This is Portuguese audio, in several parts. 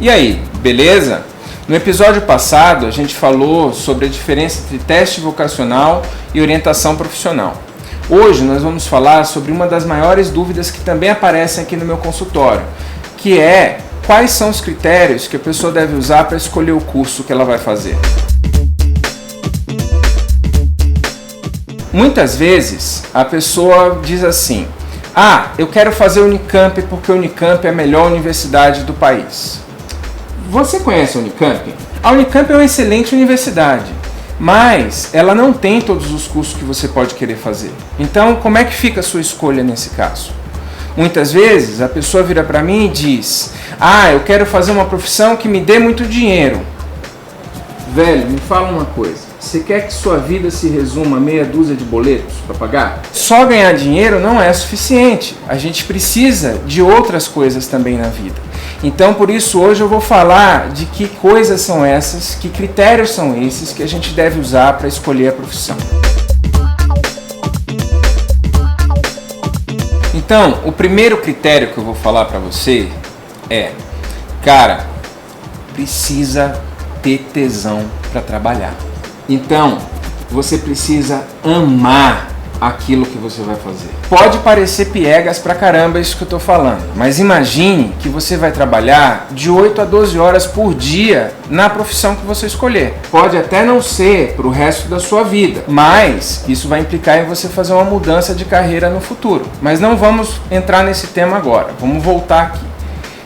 E aí, beleza? No episódio passado a gente falou sobre a diferença entre teste vocacional e orientação profissional. Hoje nós vamos falar sobre uma das maiores dúvidas que também aparecem aqui no meu consultório, que é quais são os critérios que a pessoa deve usar para escolher o curso que ela vai fazer. Muitas vezes a pessoa diz assim: eu quero fazer Unicamp porque a Unicamp é a melhor universidade do país. Você conhece a Unicamp? A Unicamp é uma excelente universidade, mas ela não tem todos os cursos que você pode querer fazer. Então, como é que fica a sua escolha nesse caso? Muitas vezes a pessoa vira para mim e diz: eu quero fazer uma profissão que me dê muito dinheiro. Velho, me fala uma coisa. Você quer que sua vida se resuma a meia dúzia de boletos para pagar? Só ganhar dinheiro não é suficiente. A gente precisa de outras coisas também na vida. Então, por isso, hoje eu vou falar de que coisas são essas, que critérios são esses que a gente deve usar para escolher a profissão. Então, o primeiro critério que eu vou falar para você é, precisa ter tesão para trabalhar. Então, você precisa amar aquilo que você vai fazer. Pode parecer piegas pra caramba isso que eu tô falando, mas imagine que você vai trabalhar de 8 a 12 horas por dia na profissão que você escolher. Pode até não ser pro resto da sua vida, mas isso vai implicar em você fazer uma mudança de carreira no futuro. Mas não vamos entrar nesse tema agora, vamos voltar aqui.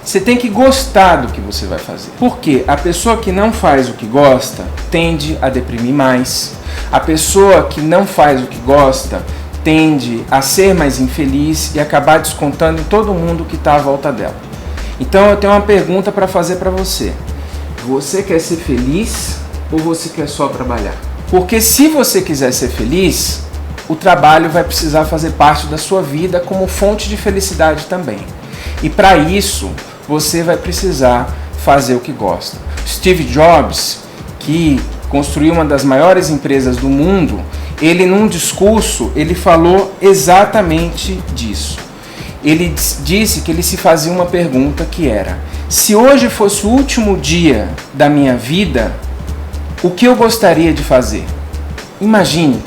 Você tem que gostar do que você vai fazer. Porque a pessoa que não faz o que gosta tende a deprimir mais. A pessoa que não faz o que gosta tende a ser mais infeliz e acabar descontando em todo mundo que está à volta dela. Então eu tenho uma pergunta para fazer para você. Você quer ser feliz ou você quer só trabalhar? Porque se você quiser ser feliz, o trabalho vai precisar fazer parte da sua vida como fonte de felicidade também. E para isso, você vai precisar fazer o que gosta. Steve Jobs, que construiu uma das maiores empresas do mundo, ele num discurso, ele falou exatamente disso. Ele disse que ele se fazia uma pergunta que era: se hoje fosse o último dia da minha vida, o que eu gostaria de fazer? Imagine,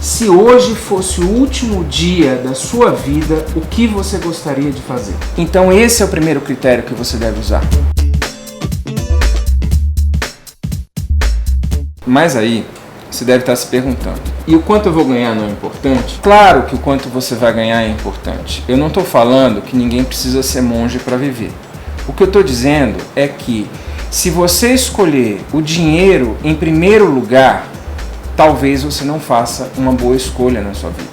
se hoje fosse o último dia da sua vida, o que você gostaria de fazer? Então esse é o primeiro critério que você deve usar. Mas aí, você deve estar se perguntando: e o quanto eu vou ganhar não é importante? Claro que o quanto você vai ganhar é importante. Eu não estou falando que ninguém precisa ser monge para viver. O que eu estou dizendo é que se você escolher o dinheiro em primeiro lugar, talvez você não faça uma boa escolha na sua vida.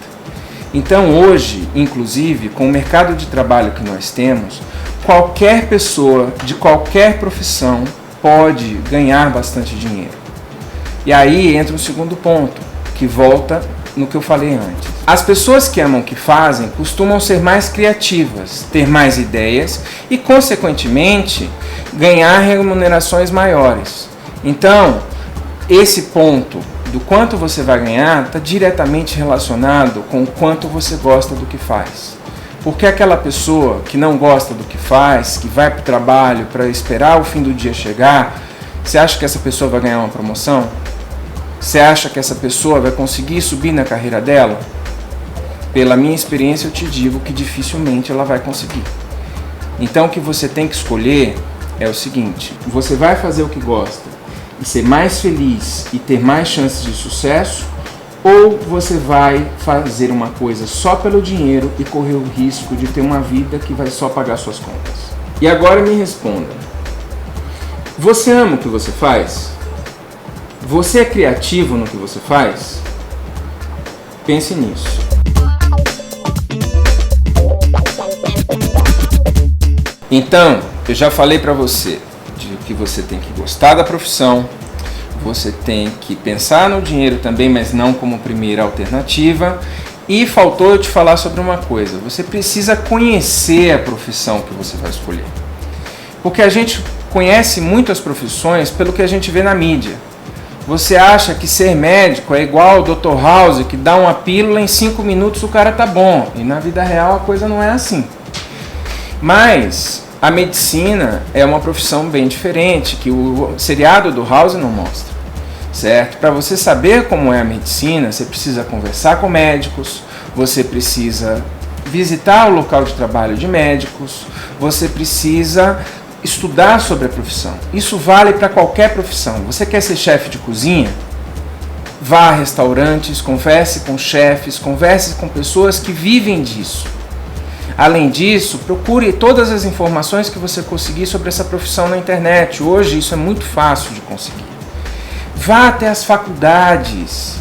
Então hoje, inclusive, com o mercado de trabalho que nós temos, qualquer pessoa de qualquer profissão pode ganhar bastante dinheiro. E aí entra o segundo ponto, que volta no que eu falei antes. As pessoas que amam o que fazem costumam ser mais criativas, ter mais ideias e, consequentemente, ganhar remunerações maiores. Então, esse ponto do quanto você vai ganhar está diretamente relacionado com o quanto você gosta do que faz. Porque aquela pessoa que não gosta do que faz, que vai para o trabalho para esperar o fim do dia chegar, você acha que essa pessoa vai ganhar uma promoção? Você acha que essa pessoa vai conseguir subir na carreira dela? Pela minha experiência eu te digo que dificilmente ela vai conseguir. Então o que você tem que escolher é o seguinte: você vai fazer o que gosta e ser mais feliz e ter mais chances de sucesso, ou você vai fazer uma coisa só pelo dinheiro e correr o risco de ter uma vida que vai só pagar suas contas? E agora me responda: você ama o que você faz? Você é criativo no que você faz? Pense nisso. Então, eu já falei para você que você tem que gostar da profissão, você tem que pensar no dinheiro também, mas não como primeira alternativa. E faltou eu te falar sobre uma coisa: você precisa conhecer a profissão que você vai escolher. Porque a gente conhece muito as profissões pelo que a gente vê na mídia. Você acha que ser médico é igual o Dr. House, que dá uma pílula, em 5 minutos o cara tá bom. E na vida real a coisa não é assim. Mas A medicina é uma profissão bem diferente, que o seriado do House não mostra, certo? Para você saber como é a medicina, você precisa conversar com médicos, você precisa visitar o local de trabalho de médicos, você precisa estudar sobre a profissão. Isso vale para qualquer profissão. Você quer ser chefe de cozinha? Vá a restaurantes, converse com chefes, converse com pessoas que vivem disso. Além disso, procure todas as informações que você conseguir sobre essa profissão na internet. Hoje isso é muito fácil de conseguir. Vá até as faculdades.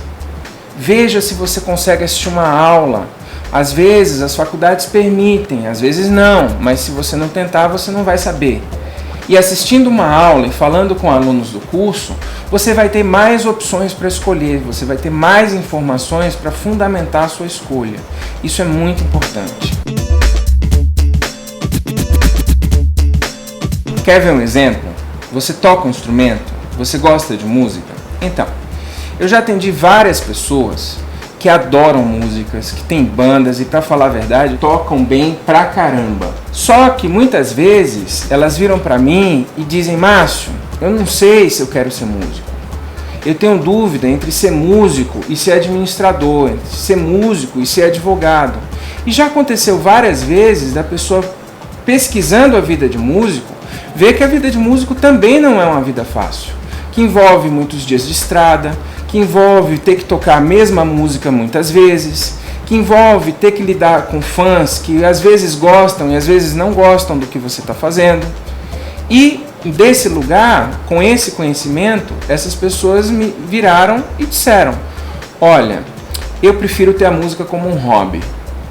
Veja se você consegue assistir uma aula. Às vezes as faculdades permitem, às vezes não, mas se você não tentar, você não vai saber. E assistindo uma aula e falando com alunos do curso, você vai ter mais opções para escolher, você vai ter mais informações para fundamentar a sua escolha. Isso é muito importante. Quer ver um exemplo? Você toca um instrumento? Você gosta de música? Então, eu já atendi várias pessoas que adoram músicas, que têm bandas e, para falar a verdade, tocam bem pra caramba. Só que muitas vezes elas viram pra mim e dizem: Márcio, eu não sei se eu quero ser músico. Eu tenho dúvida entre ser músico e ser administrador, entre ser músico e ser advogado. E já aconteceu várias vezes da pessoa pesquisando a vida de músico, ver que a vida de músico também não é uma vida fácil, que envolve muitos dias de estrada, que envolve ter que tocar a mesma música muitas vezes, que envolve ter que lidar com fãs que às vezes gostam e às vezes não gostam do que você está fazendo. E desse lugar, com esse conhecimento, essas pessoas me viraram e disseram: olha, eu prefiro ter a música como um hobby.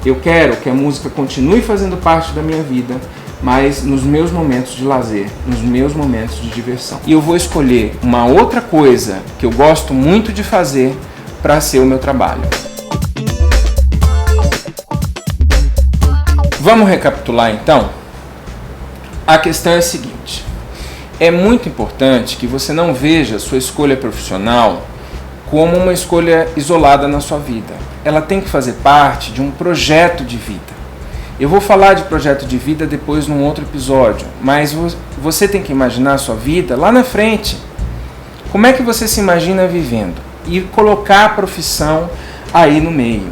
Eu quero que a música continue fazendo parte da minha vida, mas nos meus momentos de lazer, nos meus momentos de diversão. E eu vou escolher uma outra coisa que eu gosto muito de fazer para ser o meu trabalho. Vamos recapitular então? A questão é a seguinte: é muito importante que você não veja a sua escolha profissional como uma escolha isolada na sua vida. Ela tem que fazer parte de um projeto de vida. Eu vou falar de projeto de vida depois num outro episódio, mas você tem que imaginar a sua vida lá na frente. Como é que você se imagina vivendo? E colocar a profissão aí no meio.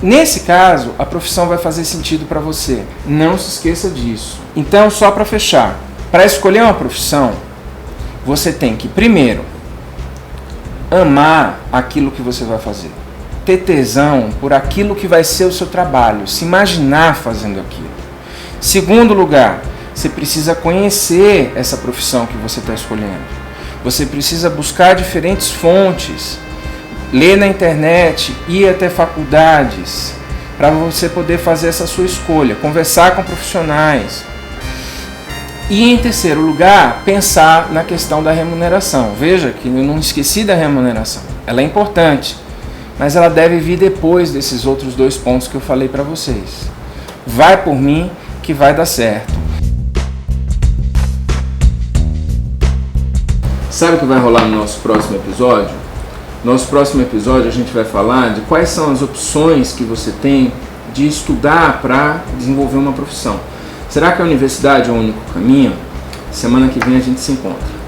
Nesse caso, a profissão vai fazer sentido para você. Não se esqueça disso. Então, só para fechar, para escolher uma profissão, você tem que, primeiro, amar aquilo que você vai fazer. Ter tesão por aquilo que vai ser o seu trabalho, se imaginar fazendo aquilo. Segundo lugar, você precisa conhecer essa profissão que você está escolhendo. Você precisa buscar diferentes fontes, ler na internet, ir até faculdades, para você poder fazer essa sua escolha, conversar com profissionais. E em terceiro lugar, pensar na questão da remuneração. Veja que eu não esqueci da remuneração, ela é importante. Mas ela deve vir depois desses outros dois pontos que eu falei para vocês. Vai por mim que vai dar certo. Sabe o que vai rolar no nosso próximo episódio? No nosso próximo episódio a gente vai falar de quais são as opções que você tem de estudar para desenvolver uma profissão. Será que a universidade é o único caminho? Semana que vem a gente se encontra.